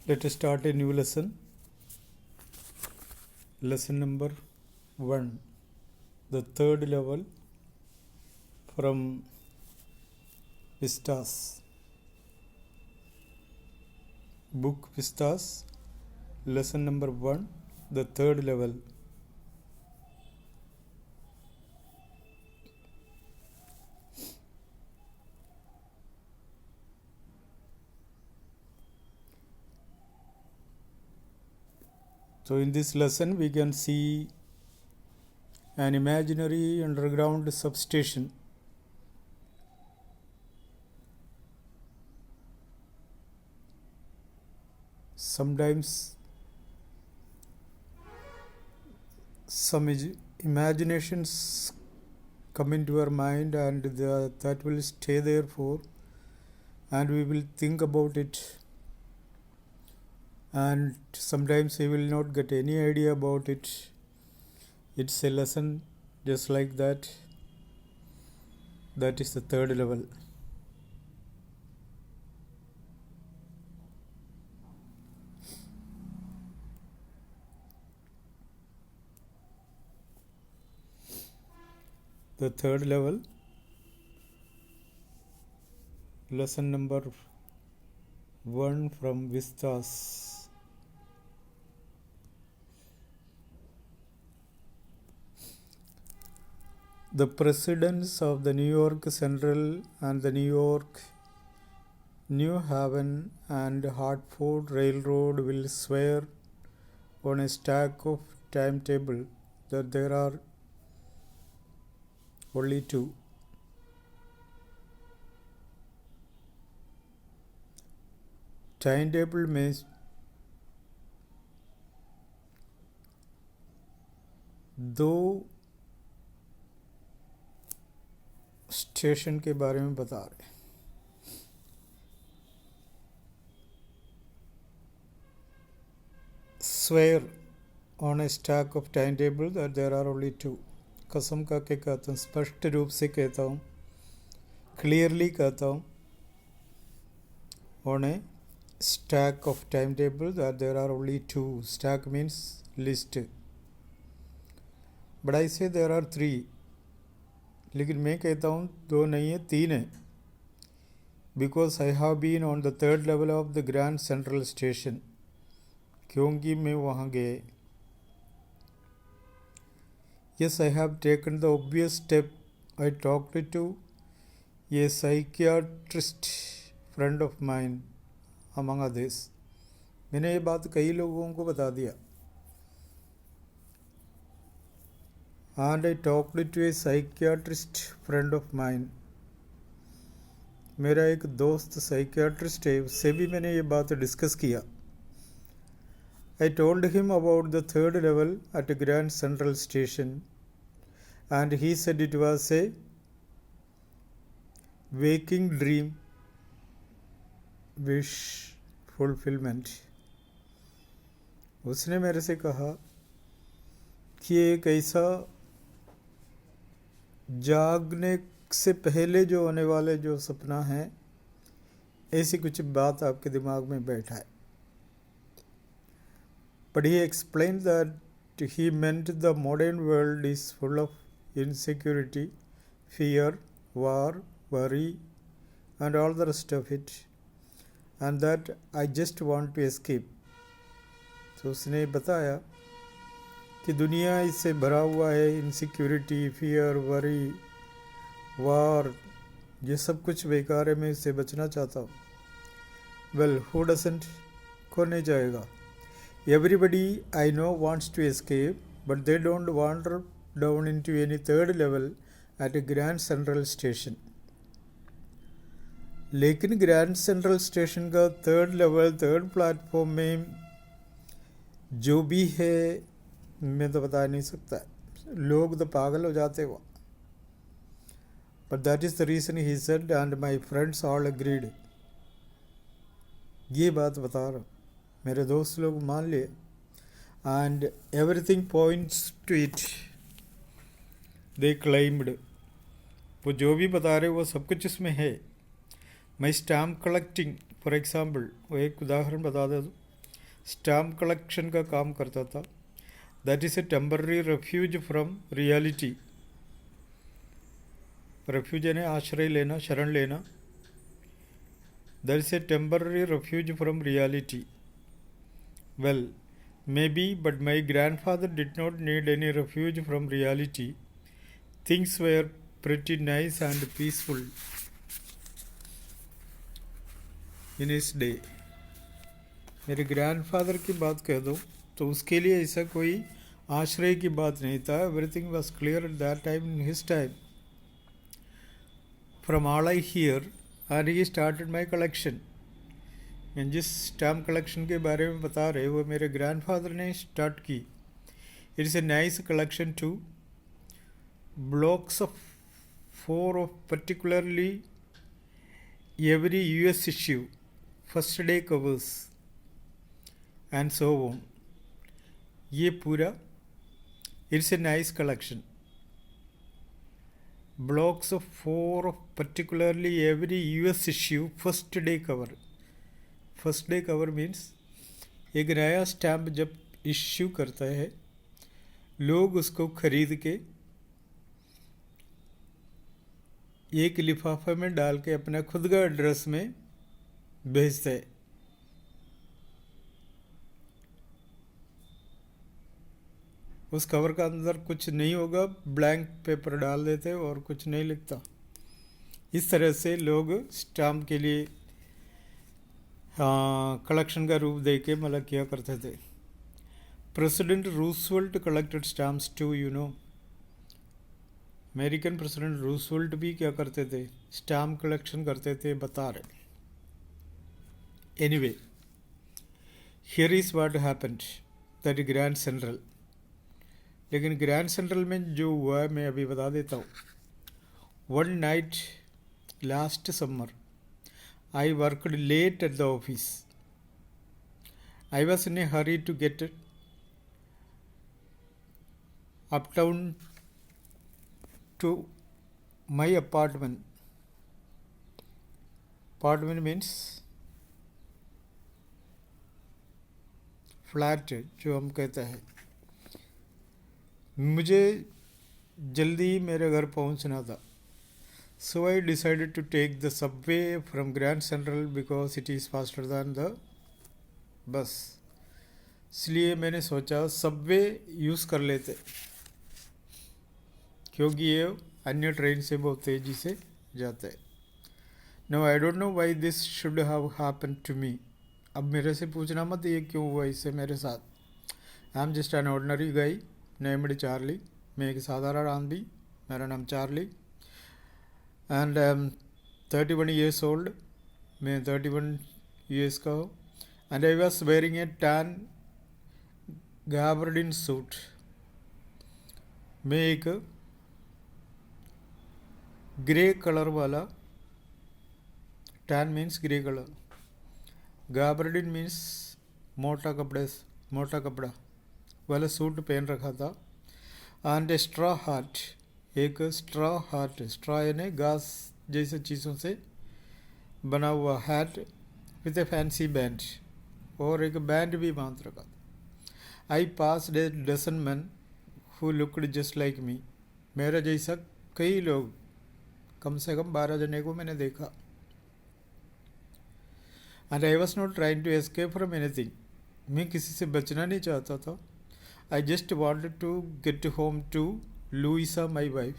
Let us start a new lesson. Lesson number 1, the third level from Vistas. Book Vistas, lesson number 1, the third level. So in this lesson we can see an imaginary underground substation. Sometimes some imaginations come into our mind and that will stay there for, and we will think about it, and sometimes we will not get any idea about it. It's a lesson just like that. That is the third level. The third level, lesson number 1 from Vistas. The presidents of the New York Central and the New York, New Haven and Hartford Railroad will swear on a stack of timetable that there are only two. Timetable means दो station के बारे में बता रहे हैं. Swear on a stack of timetable that there are only two. कसम का के कहता हूँ, स्पष्ट रूप से कहता हूँ, क्लियरली कहता हूँ, on a stack of timetable that there are only two. Stack means list. But I say there are three. लेकिन मैं कहता हूँ दो नहीं है, तीन है. Because I have been on the third level of the Grand Central Station. क्योंकि मैं वहाँ गए. Yes, I have taken the obvious step. I talked to a psychiatrist friend of mine, among others. मैंने ये बात कई लोगों को बता दिया. And I talked to a psychiatrist friend of mine. मेरा एक दोस्त साइकियाट्रिस्ट है, उससे भी मैंने ये बात डिस्कस किया. I told him about the third level at Grand Central Station, and he said it was a waking dream wish fulfillment. उसने मेरे से कहा कि एक ऐसा जागने से पहले जो होने वाले जो सपना है, ऐसी कुछ बात आपके दिमाग में बैठा है. But he explained that he meant the modern world is full of insecurity, fear, war, worry, and all the rest of it, and that I just want to escape. तो उसने बताया कि दुनिया इससे भरा हुआ है, इनसिक्योरिटी, फियर, वरी, वार, ये सब कुछ बेकार है, मैं इससे बचना चाहता हूँ. वेल, हु डजंट, कौन नहीं जाएगा. Everybody I know wants to escape, but they don't wander down into any third level at a Grand Central Station. लेकिन ग्रैंड सेंट्रल स्टेशन का थर्ड लेवल, थर्ड प्लेटफॉर्म में जो भी है, मैं तो बता नहीं सकता. लोग तो पागल हो जाते वो. But that is the reason he said, and my friends all agreed. ये बात बता रहा हूँ, मेरे दोस्त लोग मान लिए. And everything points to it. They claimed. वो जो भी बता रहे वो सब कुछ इसमें है. मैं स्टैम्प कलेक्टिंग फॉर एग्जाम्पल, वो एक उदाहरण बता दे. स्टाम्प कलेक्शन का काम करता था. That is a temporary refuge from reality. Refuge यानी आश्रय लेना, शरण लेना. That is a temporary refuge from reality. Well, maybe, but my grandfather did not need any refuge from reality. Things were pretty nice and peaceful in his day. मेरे grandfather की बात कह दो तो उसके लिए ऐसा कोई आश्रय की बात नहीं था. Everything was clear at that time in his time. From all I hear and he started my collection. जिस स्टाम्प कलेक्शन के बारे में बता रहे वो मेरे ग्रैंडफादर ने स्टार्ट की. It is a nice collection too. Blocks of 4 of particularly every US issue, first day covers and so on. ये पूरा it's a nice collection. Blocks of 4 of particularly every US issue, first day cover. First day cover means एक नया stamp जब issue करता है लोग उसको खरीद के एक लिफाफे में डाल के अपना खुद का एड्रेस में भेजते हैं. उस कवर का अंदर कुछ नहीं होगा, ब्लैंक पेपर डाल देते और कुछ नहीं लिखता. इस तरह से लोग स्टैम्प के लिए कलेक्शन का रूप दे के मतलब किया करते थे. President Roosevelt collected stamps too. American president Roosevelt भी क्या करते थे, स्टैम्प कलेक्शन करते थे, बता रहे. Anyway, here is what happened that grand central. लेकिन ग्रैंड सेंट्रल में जो हुआ है मैं अभी बता देता हूँ. One night last summer I worked late at the office. I was in a hurry to get uptown to my apartment. Apartment means flat जो हम कहते हैं. मुझे जल्दी मेरे घर पहुंचना था. So I decided to take the subway from Grand Central because it is faster than the bus. इसलिए मैंने सोचा सबवे यूज़ कर लेते क्योंकि ये अन्य ट्रेन से बहुत तेज़ी से जाता है. Now I don't know why this should have happened to me. अब मेरे से पूछना मत ये क्यों हुआ इससे मेरे साथ. I am just an ordinary guy named Charlie. मैं एक साधारण आदमी, मेरा नाम Charlie. And I am 31 years old. मैं 31 years का हूँ. And I was wearing a tan gabardine suit. मैं एक ग्रे कलर वाला, tan means grey colour, gabardine means मोटा कपड़ा वाला सूट पहन रखा था. एंड ए स्ट्रॉ हैट, एक स्ट्रॉ हैट, स्ट्रॉ यानी घास जैसे चीज़ों से बना हुआ hat with a fancy band, और एक बैंड भी बांध रखा था. I passed a dozen man who looked just like me. मेरा जैसा कई लोग, कम से कम 12 जने को मैंने देखा. And I was not trying to escape from anything. मैं किसी से बचना नहीं चाहता था. I just wanted to get home to Louisa my wife.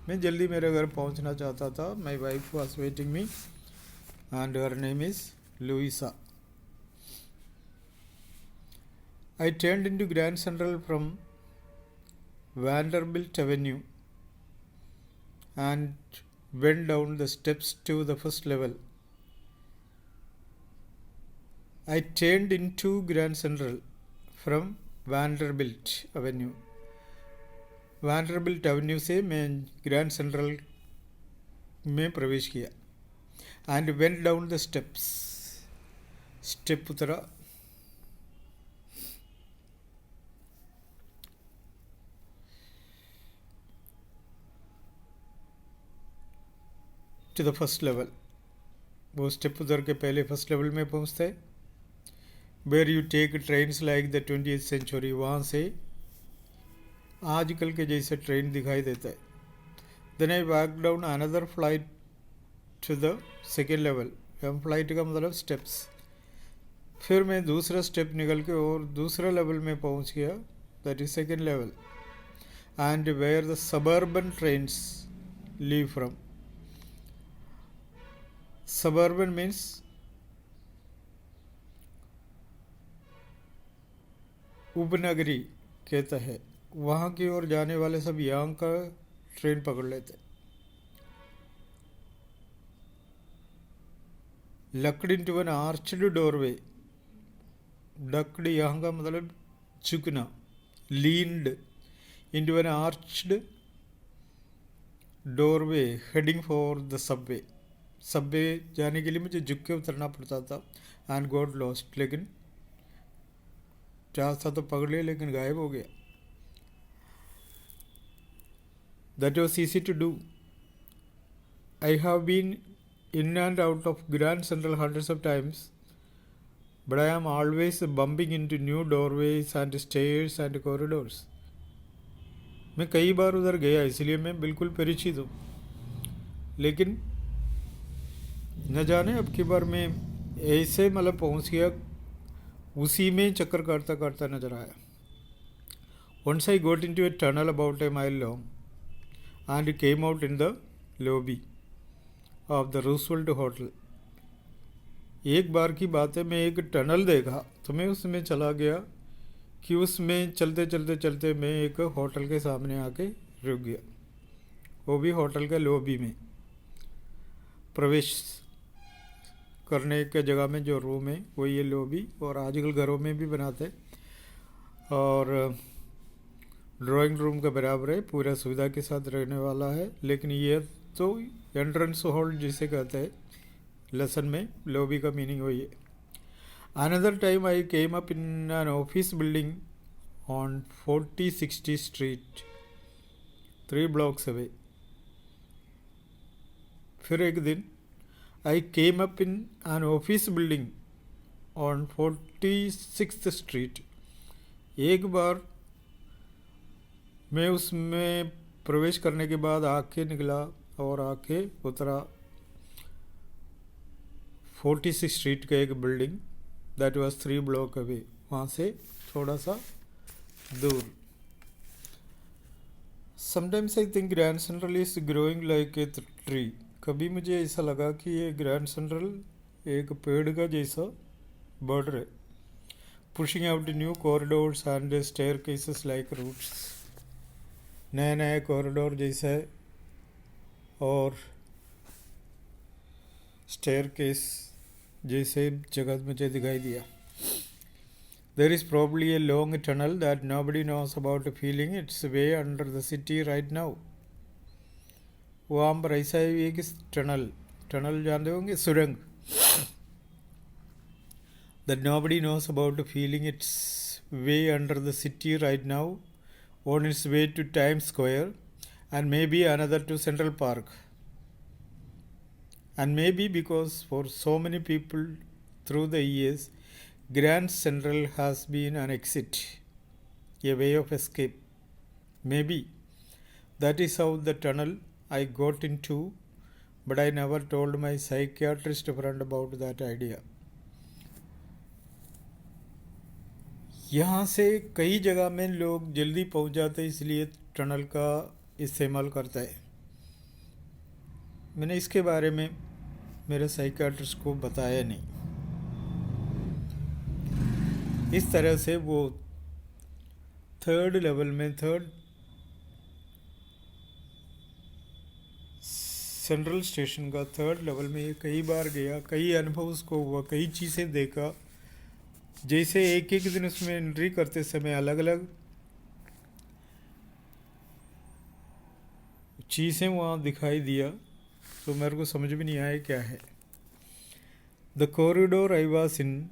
मैं जल्दी मेरे घर पहुंचना चाहता था. My wife was waiting me and her name is Louisa. I turned into Grand Central from Vanderbilt Avenue and went down the steps to the first level. I turned into Grand Central from Vanderbilt Avenue. Vanderbilt Avenue से मैं grand central में प्रवेश किया. And went down the steps. Step उतरा. To the first level. वो step उतर के पहले फर्स्ट लेवल में पहुंचता है. Where you take trains like the 20th century, वहाँ से आजकल के जैसे ट्रेन दिखाई देता है. Then I walk down another flight to the second level. हम फ्लाइट का मतलब स्टेप्स. फिर मैं दूसरा स्टेप निकल के और दूसरा लेवल में पहुंच गया, that is second level. And where the suburban trains leave from. Suburban means उपनगरी कहता है. वहाँ की ओर जाने वाले सब यहाँ का ट्रेन पकड़ लेते. लकड़ी into an arched doorway. Ducked यहाँ का मतलब झुकना. Leaned into an arched doorway heading for the subway. Subway जाने के लिए मुझे झुक के उतरना पड़ता था. एंड गॉट लॉस्ट, लेकिन चाहता तो पकड़ लिया लेकिन गायब हो गया. That was easy to do. I have been in and out of Grand Central hundreds of times, but I am always bumping into new doorways and stairs and corridors. मैं कई बार उधर गया, इसलिए मैं बिल्कुल परिचित हूँ. लेकिन न जाने अब की बार मैं ऐसे मतलब पहुँच गया, उसी में चक्कर काटता काटता नजर आया. Once I got into a tunnel about a mile long and came out in the lobby of the Roosevelt hotel. एक बार की बात है, मैं एक टनल देखा तो मैं उसमें चला गया कि उसमें चलते चलते चलते मैं एक होटल के सामने आके रुक गया. वो भी होटल के लॉबी में. प्रवेश करने के जगह में जो रूम है वो ये लॉबी, और आजकल घरों में भी बनाते और ड्राइंग रूम के बराबर है, पूरा सुविधा के साथ रहने वाला है. लेकिन ये तो एंट्रेंस हॉल जिसे कहते हैं लेसन में, लॉबी का मीनिंग वही है. Another time I came up in an office building on 4060 street 3 blocks अवे. फिर एक दिन I came up in an office building on 46th street. एक बार मैं उसमें प्रवेश करने के बाद आके निकला और आके उतरा 46 स्ट्रीट का एक building, that was 3 block away, वहाँ से थोड़ा सा दूर. Sometimes I think grand central is growing like a tree. कभी मुझे ऐसा लगा कि ये ग्रैंड सेंट्रल एक पेड़ का जैसा बढ़ रहे. Pushing out new corridors and staircases like roots. नया नया कॉरिडोर जैसा है और स्टेयर केस जैसे जगह मुझे दिखाई दिया. There is probably a long tunnel that nobody knows about feeling its way under the city right now. वहाँ पर ऐसा है एक टनल जानते होंगे, सुरंग, that nobody knows about feeling its way under the city right now, on its way to Times Square and maybe another to Central Park. And maybe because for so many people through the years, Grand Central has been an exit, a way of escape. Maybe that is how the tunnel I got into, but I never told my psychiatrist friend about that idea. यहाँ से कई जगह में लोग जल्दी पहुँच जाते हैं, इसलिए टनल का इस्तेमाल करता है. मैंने इसके बारे में मेरे साइकियाट्रिस्ट को बताया नहीं. इस तरह से वो थर्ड लेवल में, थर्ड सेंट्रल स्टेशन का थर्ड लेवल में ये कई बार गया, कई अनुभव उसको हुआ, कई चीज़ें देखा. जैसे एक एक दिन उसमें एंट्री करते समय अलग अलग चीज़ें वहाँ दिखाई दिया, तो मेरे को समझ में नहीं आया क्या है. The corridor I was in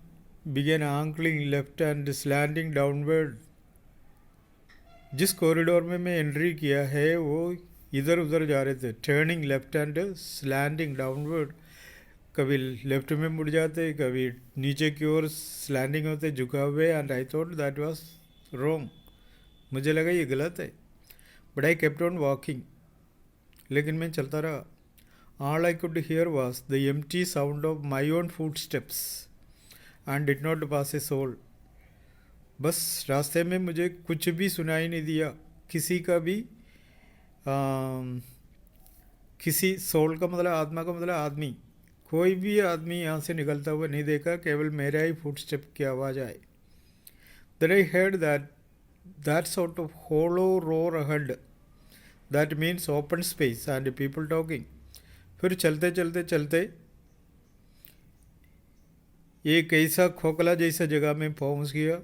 began angling left and slanting downward. जिस कॉरिडोर में मैं एंट्री किया है वो इधर उधर जा रहे थे, turning left and slanting downward, कभी लेफ्ट में मुड़ जाते, कभी नीचे की ओर स्लैंडिंग होते, झुका हुए, and I thought that was wrong, मुझे लगा ये गलत है, but I kept on walking, लेकिन मैं चलता रहा. All I could hear was the empty sound of my own footsteps and did not pass a soul. बस रास्ते में मुझे कुछ भी सुनाई नहीं दिया, किसी का भी किसी सोल का मतलब आत्मा का मतलब आदमी, कोई भी आदमी यहाँ से निकलता हुआ नहीं देखा, केवल मेरा ही फुट स्टेप की आवाज़ आए. Then I heard that sort of hollow roar ahead, that means open space and people talking. फिर चलते चलते चलते एक ऐसा खोखला जैसा जगह में पहुंच गया,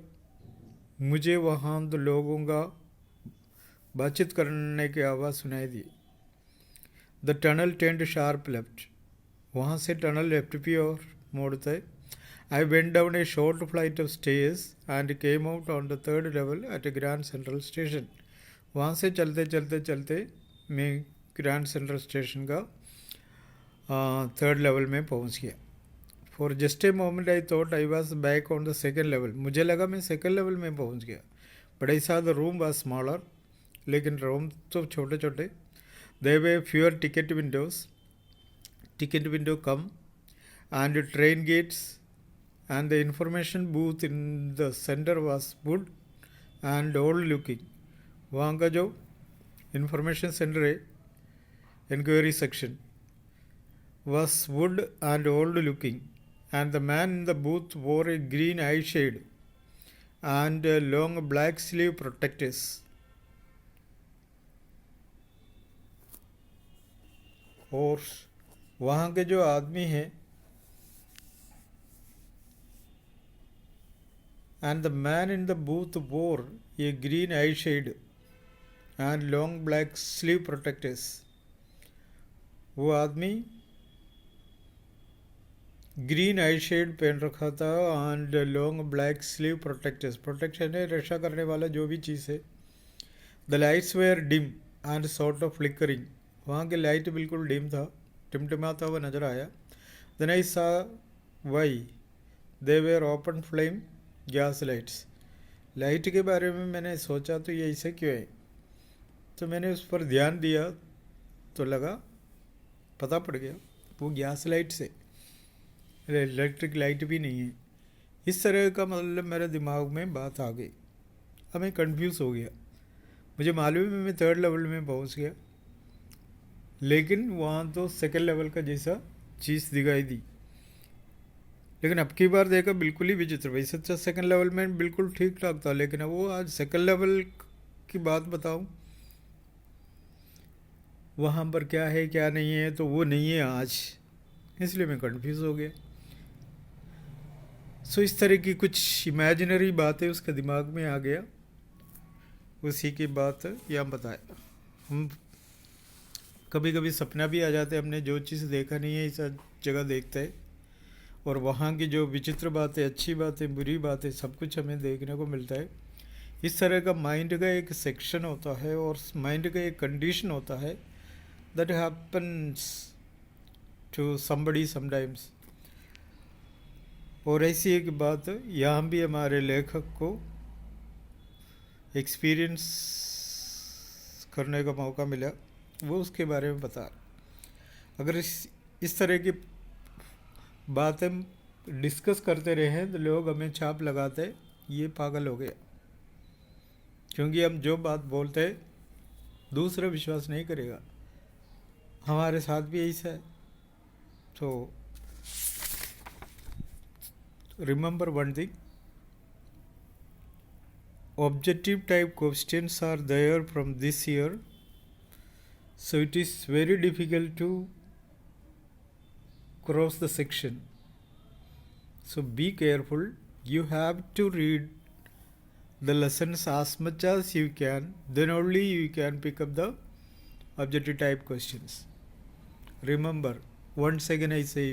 मुझे वहाँ तो लोगों का बातचीत करने की आवाज़ सुनाई दी. The tunnel turned sharp left, वहाँ से टनल लेफ्ट की ओर मोड़ता है. I went down a short flight of stairs and came out on the third level at a Grand Central Station. वहाँ से चलते चलते चलते मैं ग्रैंड सेंट्रल स्टेशन का थर्ड लेवल में पहुँच गया. For just a moment I thought I was back on the second level, मुझे लगा मैं सेकेंड लेवल में पहुँच गया. But I saw the room was smaller, लेकिन रूम तो छोटे छोटे. There were fewer ticket window come and train gates, and the information booth in the center was wood and old looking. वहाँ का जो इंफॉर्मेशन सेंटर है, inquiry section, was wood and old looking, and the man in the booth wore a green eye shade and long black sleeve protectors. और वहाँ के जो आदमी हैं, and the man in the booth wore a green eye shade and long black sleeve protectors. वो आदमी green आई shade पहन रखा था and long black sleeve protectors, protection है रक्षा करने वाला जो भी चीज़ है. The lights were dim and sort of flickering, वहाँ के लाइट बिल्कुल डिम था, टिमटिमाता हुआ नजर आया. Then I saw why they were open flame gas lights. Light के बारे में मैंने सोचा तो ये ऐसे क्यों है, तो मैंने उस पर ध्यान दिया तो लगा, पता पड़ गया वो गैस लाइट से, इलेक्ट्रिक लाइट भी नहीं है. इस तरह का मतलब मेरे दिमाग में बात आ गई. अब मैं कंफ्यूज हो गया. मुझे मालूम है मैं थर्ड लेवल में पहुंच गया, लेकिन वहाँ तो सेकंड लेवल का जैसा चीज़ दिखाई दी. लेकिन अब की बार देखा बिल्कुल ही विचित्र. वैसे तो सेकंड लेवल में बिल्कुल ठीक ठाक था, लेकिन अब वो आज सेकंड लेवल की बात बताऊं, वहाँ पर क्या है क्या नहीं है, तो वो नहीं है आज, इसलिए मैं कंफ्यूज हो गया. सो इस तरह की कुछ इमेजिनरी बातें उसके दिमाग में आ गया, उसी की बात यहाँ बताया. हम कभी कभी सपना भी आ जाते, हमने जो चीज़ देखा नहीं है इस जगह देखते हैं, और वहाँ की जो विचित्र बातें, अच्छी बातें, बुरी बातें, सब कुछ हमें देखने को मिलता है. इस तरह का माइंड का एक सेक्शन होता है और माइंड का एक कंडीशन होता है that happens to somebody sometimes. और ऐसी एक बात यहाँ भी हमारे लेखक को एक्सपीरियंस करने का मौका मिला, वो उसके बारे में बता. अगर इस तरह की बातें डिस्कस करते रहे तो लोग हमें छाप लगाते ये पागल हो गया, क्योंकि हम जो बात बोलते हैं दूसरा विश्वास नहीं करेगा. हमारे साथ भी ऐसा है. तो remember one thing, objective type questions are there from this year, so it is very difficult to cross the section. So be careful. You have to read the lessons as much as you can, then only you can pick up the objective type questions. Remember, once again I say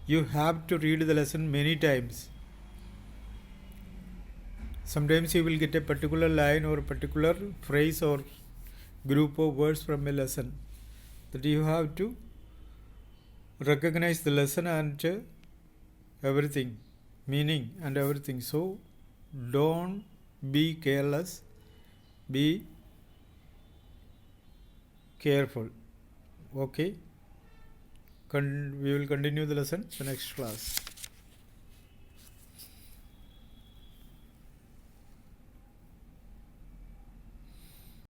you have to read the lesson many times. Sometimes you will get a particular line or particular phrase or group of words from a lesson that you have to recognize the lesson and everything, meaning and everything. So don't be careless, be careful. Okay, we will continue the lesson in the next class.